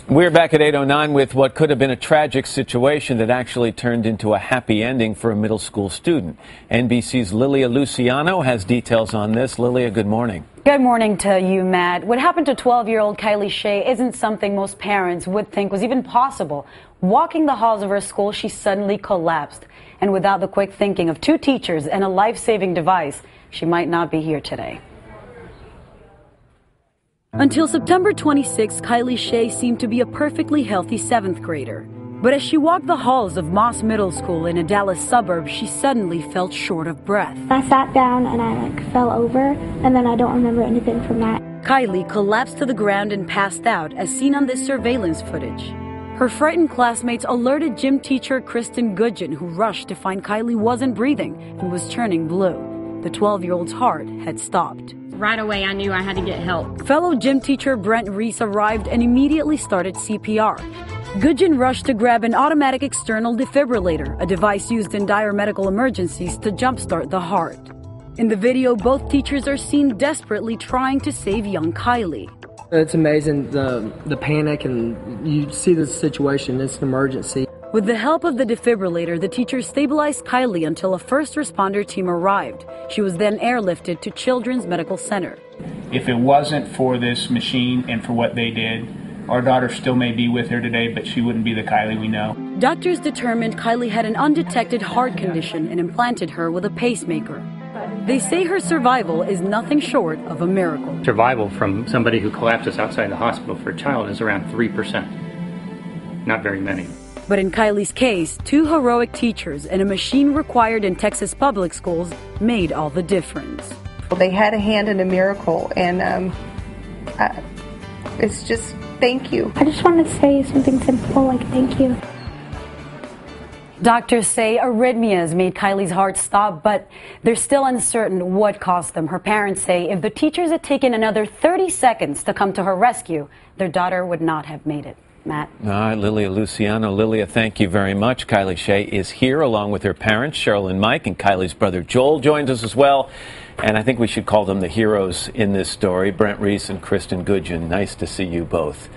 We're back at 8:09 with what could have been a tragic situation that actually turned into a happy ending for a middle school student. NBC's Lilia Luciano has details on this. Lilia, good morning. Good morning to you, Matt. What happened to 12-year-old Kylie Shea isn't something most parents would think was even possible. Walking the halls of her school, she suddenly collapsed. And without the quick thinking of two teachers and a life-saving device, she might not be here today. Until September 26, Kylie Shea seemed to be a perfectly healthy 7th grader. But as she walked the halls of Moss Middle School in a Dallas suburb, she suddenly felt short of breath. I sat down and I fell over, and then I don't remember anything from that. Kylie collapsed to the ground and passed out, as seen on this surveillance footage. Her frightened classmates alerted gym teacher Kristen Goodgen, who rushed to find Kylie wasn't breathing and was turning blue. The 12-year-old's heart had stopped. Right away, I knew I had to get help. Fellow gym teacher Brent Reese arrived and immediately started CPR. Goodgen rushed to grab an automatic external defibrillator, a device used in dire medical emergencies to jumpstart the heart. In the video, both teachers are seen desperately trying to save young Kylie. It's amazing, the panic, and you see the situation. It's an emergency. With the help of the defibrillator, the teachers stabilized Kylie until a first responder team arrived. She was then airlifted to Children's Medical Center. If it wasn't for this machine and for what they did, our daughter still may be with her today, but she wouldn't be the Kylie we know. Doctors determined Kylie had an undetected heart condition and implanted her with a pacemaker. They say her survival is nothing short of a miracle. Survival from somebody who collapses outside the hospital for a child is around 3%. Not very many. But in Kylie's case, two heroic teachers and a machine required in Texas public schools made all the difference. They had a hand in a miracle, and it's just thank you. I just wanted to say something simple like thank you. Doctors say arrhythmias made Kylie's heart stop, but they're still uncertain what caused them. Her parents say if the teachers had taken another 30 seconds to come to her rescue, their daughter would not have made it. Matt. All right, Lilia Luciano. Lilia, thank you very much. Kylie Shea is here along with her parents, Cheryl and Mike, and Kylie's brother Joel joins us as well. And I think we should call them the heroes in this story, Brent Reese and Kristen Goodgen. Nice to see you both.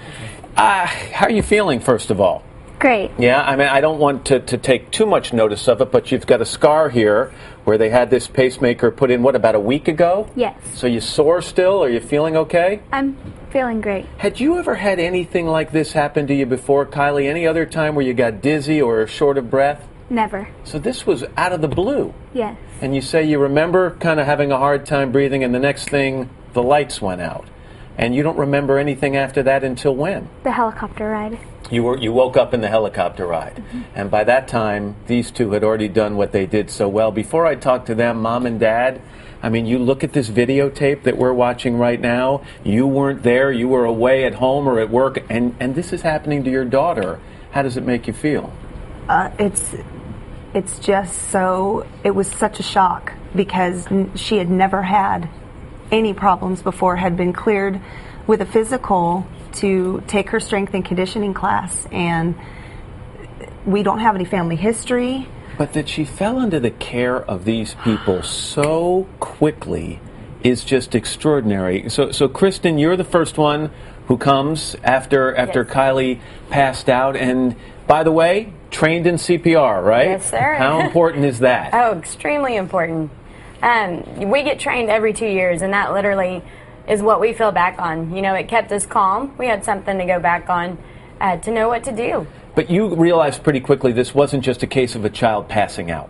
How are you feeling, first of all? Great. Yeah, I mean, I don't want to take too much notice of it, but you've got a scar here where they had this pacemaker put in, what, about a week ago? Yes. So you sore still? Are you feeling okay? I'm feeling great. Had you ever had anything like this happen to you before, Kylie? Any other time where you got dizzy or short of breath? Never. So this was out of the blue? Yes. And you say you remember kind of having a hard time breathing, and the next thing, the lights went out. And you don't remember anything after that until when? The helicopter ride. You woke up in the helicopter ride. Mm-hmm. And by that time, these two had already done what they did so well. Before I talk to them, Mom and Dad, I mean, you look at this videotape that we're watching right now. You weren't there. You were away at home or at work. And this is happening to your daughter. How does it make you feel? It's just so, it was such a shock because she had never had any problems before, had been cleared with a physical to take her strength and conditioning class, and we don't have any family history. But that she fell into the care of these people so quickly is just extraordinary. So Kristen, you're the first one who comes after yes. Kylie passed out, and by the way, trained in CPR, right? Yes, sir. How important is that? Oh, extremely important. We get trained every 2 years, and that literally is what we feel back on. You know, it kept us calm. We had something to go back on to know what to do. But you realized pretty quickly this wasn't just a case of a child passing out.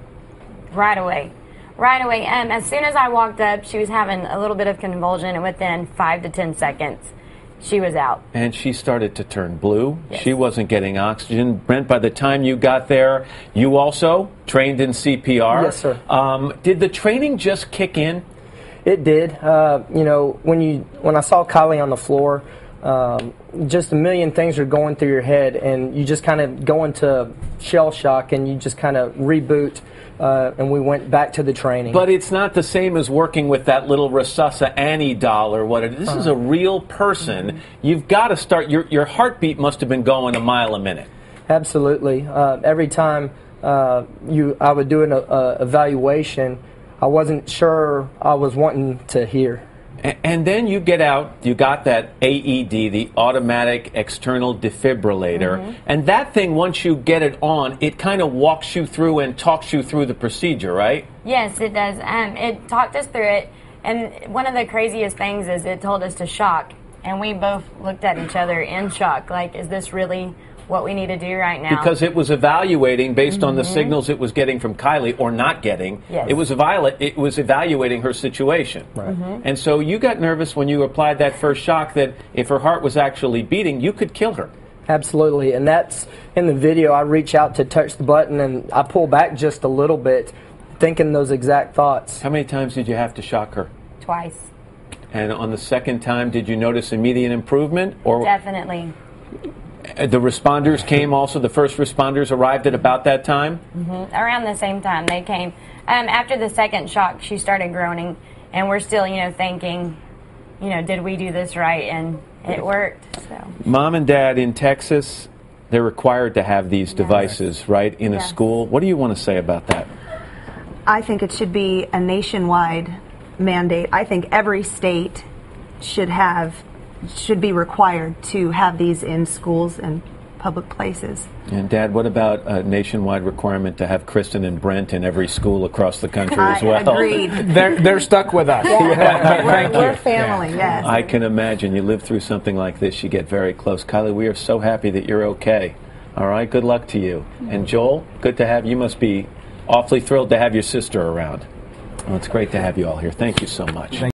Right away. Right away. As soon as I walked up, she was having a little bit of convulsion, and within 5 to 10 seconds, she was out. And she started to turn blue. Yes. She wasn't getting oxygen. Brent, by the time you got there, you also trained in CPR. Yes, sir. Did the training just kick in? It did. You know, when I saw Kylie on the floor, just a million things are going through your head, and you just kind of go into shell shock, and you just kind of reboot. And we went back to the training. But it's not the same as working with that little Rasasa Annie doll or what. This is a real person. Mm-hmm. You've got to start. Your heartbeat must have been going a mile a minute. Absolutely. Every time I would do an evaluation, I wasn't sure I was wanting to hear. And then you get out, you got that AED, the automatic external defibrillator, and that thing, once you get it on, it kind of walks you through and talks you through the procedure, right? Yes, it does. It talked us through it, and one of the craziest things is it told us to shock, and we both looked at each other in shock, like, is this really what we need to do right now? Because it was evaluating based on the signals it was getting from Kylie, or not getting. Yes. It was evaluating her situation. Right. And so you got nervous when you applied that first shock that if her heart was actually beating, you could kill her. Absolutely, and that's in the video. I reach out to touch the button, and I pull back just a little bit, thinking those exact thoughts. How many times did you have to shock her? Twice. And on the second time, did you notice immediate improvement? Or Definitely. the responders came also, the first responders arrived at about that time? Around the same time they came. After the second shock, she started groaning, and we're still, thinking, did we do this right? And it worked. So. Mom and Dad in Texas, they're required to have these devices, right, in a school. What do you want to say about that? I think it should be a nationwide mandate. I think every state should be required to have these in schools and public places. And Dad, what about a nationwide requirement to have Kristen and Brent in every school across the country as well? Agreed. They're stuck with us. Thank you. We're family, yes. I can imagine. You live through something like this, you get very close. Kylie, we are so happy that you're okay. All right, good luck to you. And Joel, good to have you. You must be awfully thrilled to have your sister around. Well, it's great to have you all here. Thank you so much.